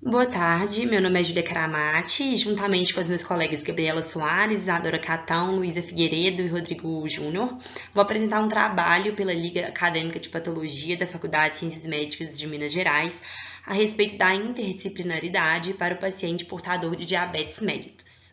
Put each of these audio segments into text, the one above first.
Boa tarde, meu nome é Júlia Caramati e juntamente com as minhas colegas Gabriela Soares, Isadora Catão, Luísa Figueiredo e Rodrigo Júnior, vou apresentar um trabalho pela Liga Acadêmica de Patologia da Faculdade de Ciências Médicas de Minas Gerais a respeito da interdisciplinaridade para o paciente portador de diabetes mellitus.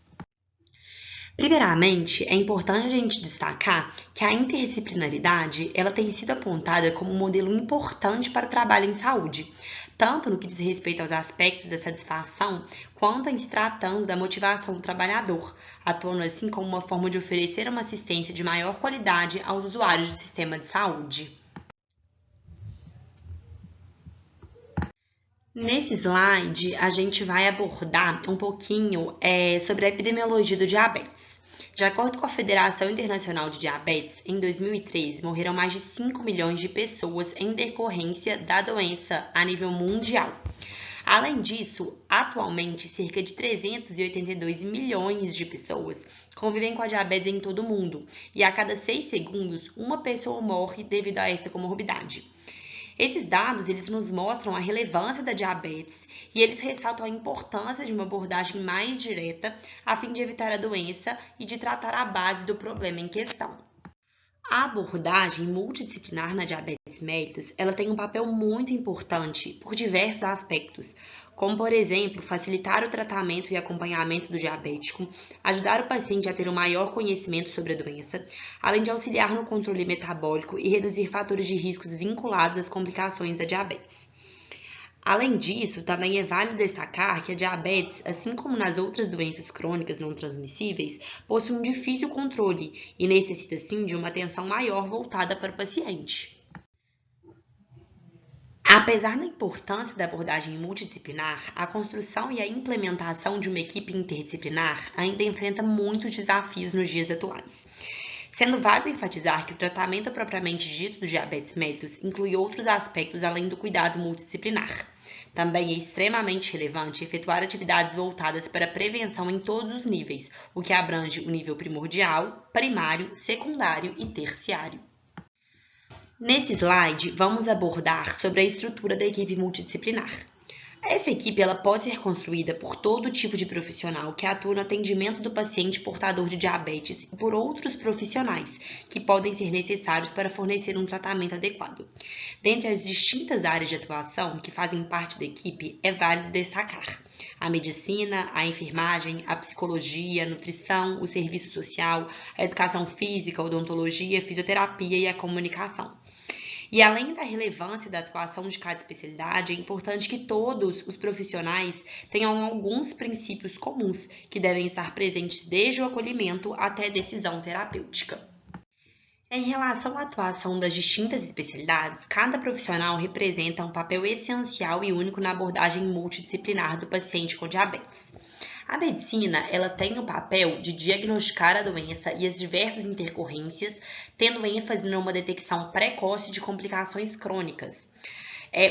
Primeiramente, é importante a gente destacar que a interdisciplinaridade ela tem sido apontada como um modelo importante para o trabalho em saúde, tanto no que diz respeito aos aspectos da satisfação, quanto em se tratando da motivação do trabalhador, atuando assim como uma forma de oferecer uma assistência de maior qualidade aos usuários do sistema de saúde. Nesse slide, a gente vai abordar um pouquinho sobre a epidemiologia do diabetes. De acordo com a Federação Internacional de Diabetes, em 2013 morreram mais de 5 milhões de pessoas em decorrência da doença a nível mundial. Além disso, atualmente, cerca de 382 milhões de pessoas convivem com a diabetes em todo o mundo, e a cada 6 segundos, uma pessoa morre devido a essa comorbidade. Esses dados, eles nos mostram a relevância da diabetes e eles ressaltam a importância de uma abordagem mais direta a fim de evitar a doença e de tratar a base do problema em questão. A abordagem multidisciplinar na diabetes mellitus, ela tem um papel muito importante por diversos aspectos, como, por exemplo, facilitar o tratamento e acompanhamento do diabético, ajudar o paciente a ter um maior conhecimento sobre a doença, além de auxiliar no controle metabólico e reduzir fatores de riscos vinculados às complicações da diabetes. Além disso, também é válido destacar que a diabetes, assim como nas outras doenças crônicas não transmissíveis, possui um difícil controle e necessita sim de uma atenção maior voltada para o paciente. Apesar da importância da abordagem multidisciplinar, a construção e a implementação de uma equipe interdisciplinar ainda enfrenta muitos desafios nos dias atuais. Sendo válido enfatizar que o tratamento propriamente dito do diabetes mellitus inclui outros aspectos além do cuidado multidisciplinar. Também é extremamente relevante efetuar atividades voltadas para a prevenção em todos os níveis, o que abrange o nível primordial, primário, secundário e terciário. Nesse slide, vamos abordar sobre a estrutura da equipe multidisciplinar. Essa equipe ela pode ser construída por todo tipo de profissional que atua no atendimento do paciente portador de diabetes e por outros profissionais que podem ser necessários para fornecer um tratamento adequado. Dentre as distintas áreas de atuação que fazem parte da equipe, é válido destacar a medicina, a enfermagem, a psicologia, a nutrição, o serviço social, a educação física, a odontologia, a fisioterapia e a comunicação. E além da relevância da atuação de cada especialidade, é importante que todos os profissionais tenham alguns princípios comuns que devem estar presentes desde o acolhimento até a decisão terapêutica. Em relação à atuação das distintas especialidades, cada profissional representa um papel essencial e único na abordagem multidisciplinar do paciente com diabetes. A medicina, ela tem o papel de diagnosticar a doença e as diversas intercorrências, tendo ênfase numa detecção precoce de complicações crônicas.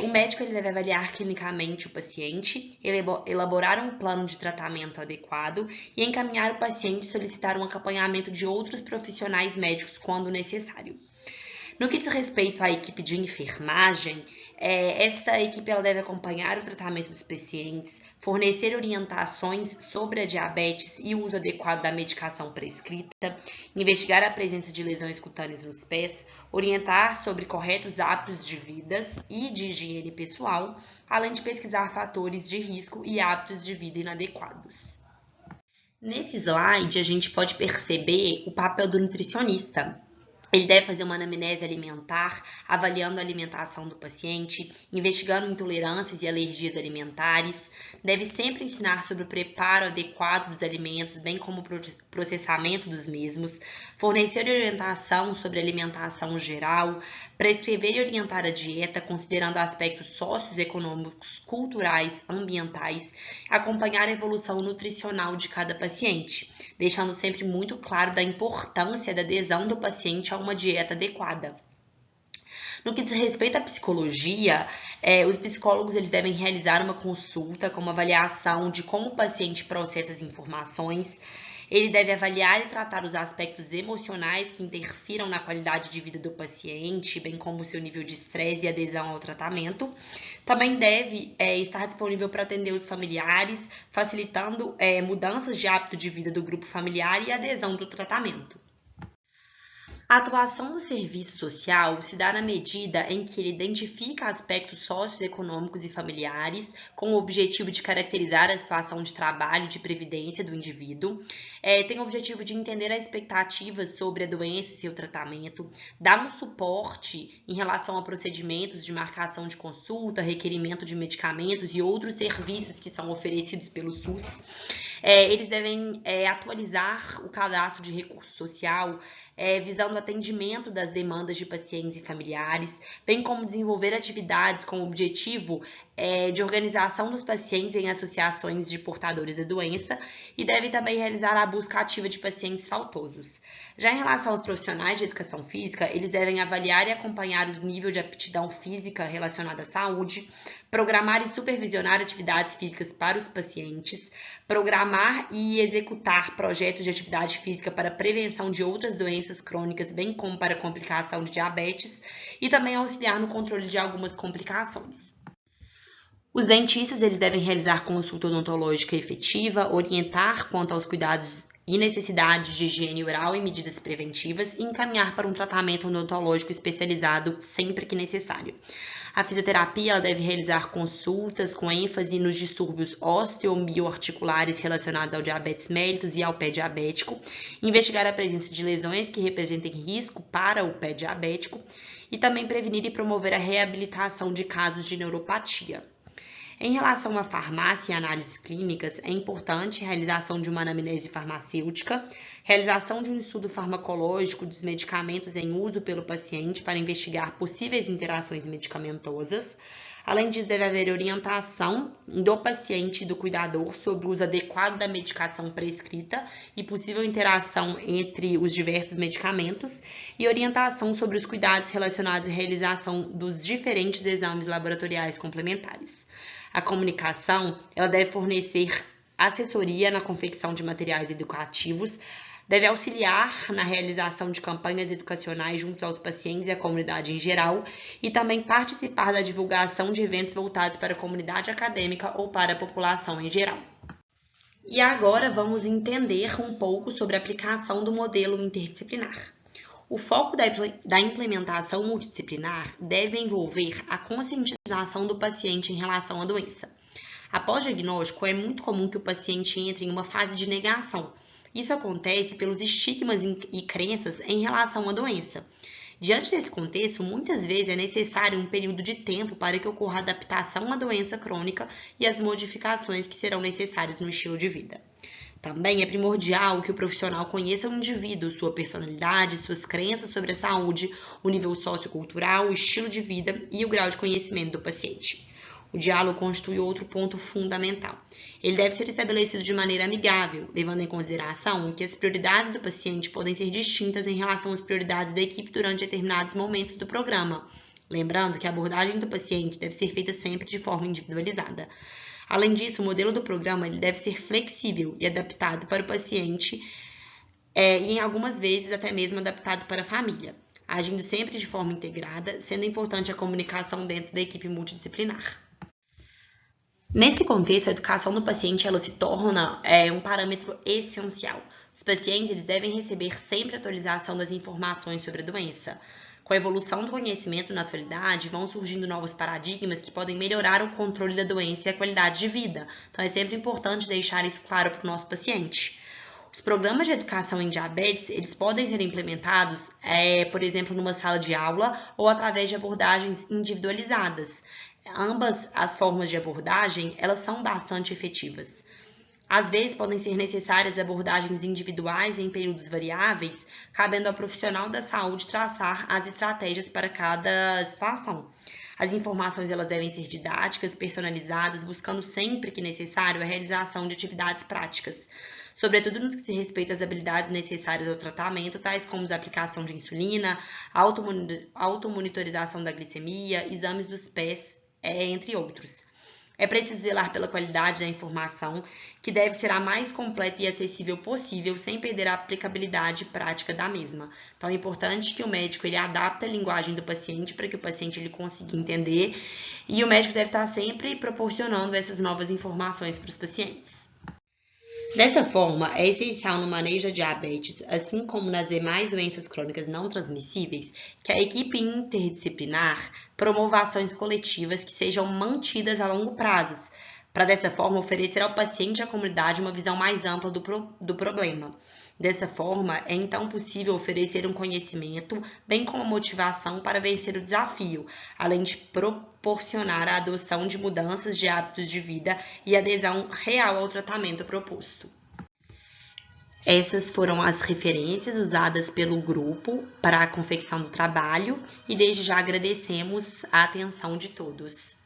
O médico ele deve avaliar clinicamente o paciente, elaborar um plano de tratamento adequado e encaminhar o paciente a solicitar um acompanhamento de outros profissionais médicos quando necessário. No que diz respeito à equipe de enfermagem, essa equipe ela deve acompanhar o tratamento dos pacientes, fornecer orientações sobre a diabetes e o uso adequado da medicação prescrita, investigar a presença de lesões cutâneas nos pés, orientar sobre corretos hábitos de vida e de higiene pessoal, além de pesquisar fatores de risco e hábitos de vida inadequados. Nesse slide, a gente pode perceber o papel do nutricionista. Ele deve fazer uma anamnese alimentar, avaliando a alimentação do paciente, investigando intolerâncias e alergias alimentares. Deve sempre ensinar sobre o preparo adequado dos alimentos, bem como o processamento dos mesmos, fornecer orientação sobre alimentação geral, prescrever e orientar a dieta, considerando aspectos socioeconômicos, culturais, ambientais, acompanhar a evolução nutricional de cada paciente, deixando sempre muito claro da importância da adesão do paciente a uma dieta adequada. No que diz respeito à psicologia, os psicólogos eles devem realizar uma consulta com uma avaliação de como o paciente processa as informações, Ele deve avaliar e tratar os aspectos emocionais que interfiram na qualidade de vida do paciente, bem como o seu nível de estresse e adesão ao tratamento. Também deve estar disponível para atender os familiares, facilitando mudanças de hábito de vida do grupo familiar e adesão do tratamento. A atuação do serviço social se dá na medida em que ele identifica aspectos socioeconômicos e familiares com o objetivo de caracterizar a situação de trabalho e de previdência do indivíduo, tem o objetivo de entender as expectativas sobre a doença e seu tratamento, dar um suporte em relação a procedimentos de marcação de consulta, requerimento de medicamentos e outros serviços que são oferecidos pelo SUS. Eles devem atualizar o cadastro de recurso social, visando o atendimento das demandas de pacientes e familiares, bem como desenvolver atividades com o objetivo de organização dos pacientes em associações de portadores da doença e deve também realizar a busca ativa de pacientes faltosos. Já em relação aos profissionais de educação física, eles devem avaliar e acompanhar o nível de aptidão física relacionada à saúde, programar e supervisionar atividades físicas para os pacientes, programar e executar projetos de atividade física para prevenção de outras doenças crônicas, bem como para complicação de diabetes, e também auxiliar no controle de algumas complicações. Os dentistas eles devem realizar consulta odontológica efetiva, orientar quanto aos cuidados e necessidades de higiene oral e medidas preventivas e encaminhar para um tratamento odontológico especializado sempre que necessário. A fisioterapia ela deve realizar consultas com ênfase nos distúrbios osteomioarticulares relacionados ao diabetes mellitus e ao pé diabético, investigar a presença de lesões que representem risco para o pé diabético e também prevenir e promover a reabilitação de casos de neuropatia. Em relação à farmácia e análises clínicas, é importante a realização de uma anamnese farmacêutica, realização de um estudo farmacológico dos medicamentos em uso pelo paciente para investigar possíveis interações medicamentosas. Além disso, deve haver orientação do paciente e do cuidador sobre o uso adequado da medicação prescrita e possível interação entre os diversos medicamentos e orientação sobre os cuidados relacionados à realização dos diferentes exames laboratoriais complementares. A comunicação ela deve fornecer assessoria na confecção de materiais educativos, deve auxiliar na realização de campanhas educacionais junto aos pacientes e à comunidade em geral e também participar da divulgação de eventos voltados para a comunidade acadêmica ou para a população em geral. E agora vamos entender um pouco sobre a aplicação do modelo interdisciplinar. O foco da implementação multidisciplinar deve envolver a conscientização do paciente em relação à doença. Após diagnóstico, é muito comum que o paciente entre em uma fase de negação. Isso acontece pelos estigmas e crenças em relação à doença. Diante desse contexto, muitas vezes é necessário um período de tempo para que ocorra a adaptação à doença crônica e as modificações que serão necessárias no estilo de vida. Também é primordial que o profissional conheça o indivíduo, sua personalidade, suas crenças sobre a saúde, o nível sociocultural, o estilo de vida e o grau de conhecimento do paciente. O diálogo constitui outro ponto fundamental. Ele deve ser estabelecido de maneira amigável, levando em consideração que as prioridades do paciente podem ser distintas em relação às prioridades da equipe durante determinados momentos do programa. Lembrando que a abordagem do paciente deve ser feita sempre de forma individualizada. Além disso, o modelo do programa ele deve ser flexível e adaptado para o paciente e, em algumas vezes, até mesmo adaptado para a família, agindo sempre de forma integrada, sendo importante a comunicação dentro da equipe multidisciplinar. Nesse contexto, a educação do paciente ela se torna um parâmetro essencial. Os pacientes eles devem receber sempre atualização das informações sobre a doença. Com a evolução do conhecimento na atualidade, vão surgindo novos paradigmas que podem melhorar o controle da doença e a qualidade de vida. Então, é sempre importante deixar isso claro para o nosso paciente. Os programas de educação em diabetes, eles podem ser implementados, por exemplo, numa sala de aula ou através de abordagens individualizadas. Ambas as formas de abordagem, elas são bastante efetivas. Às vezes, podem ser necessárias abordagens individuais em períodos variáveis, cabendo ao profissional da saúde traçar as estratégias para cada situação. As informações elas devem ser didáticas, personalizadas, buscando sempre que necessário a realização de atividades práticas, sobretudo no que se respeita às habilidades necessárias ao tratamento, tais como a aplicação de insulina, automonitorização da glicemia, exames dos pés, entre outros. É preciso zelar pela qualidade da informação, que deve ser a mais completa e acessível possível, sem perder a aplicabilidade prática da mesma. Então, é importante que o médico ele adapte a linguagem do paciente para que o paciente ele consiga entender, e o médico deve estar sempre proporcionando essas novas informações para os pacientes. Dessa forma, é essencial no manejo da diabetes, assim como nas demais doenças crônicas não transmissíveis, que a equipe interdisciplinar promova ações coletivas que sejam mantidas a longo prazo, para dessa forma oferecer ao paciente e à comunidade uma visão mais ampla do problema. Dessa forma, é então possível oferecer um conhecimento, bem como motivação para vencer o desafio, além de proporcionar a adoção de mudanças de hábitos de vida e adesão real ao tratamento proposto. Essas foram as referências usadas pelo grupo para a confecção do trabalho e desde já agradecemos a atenção de todos.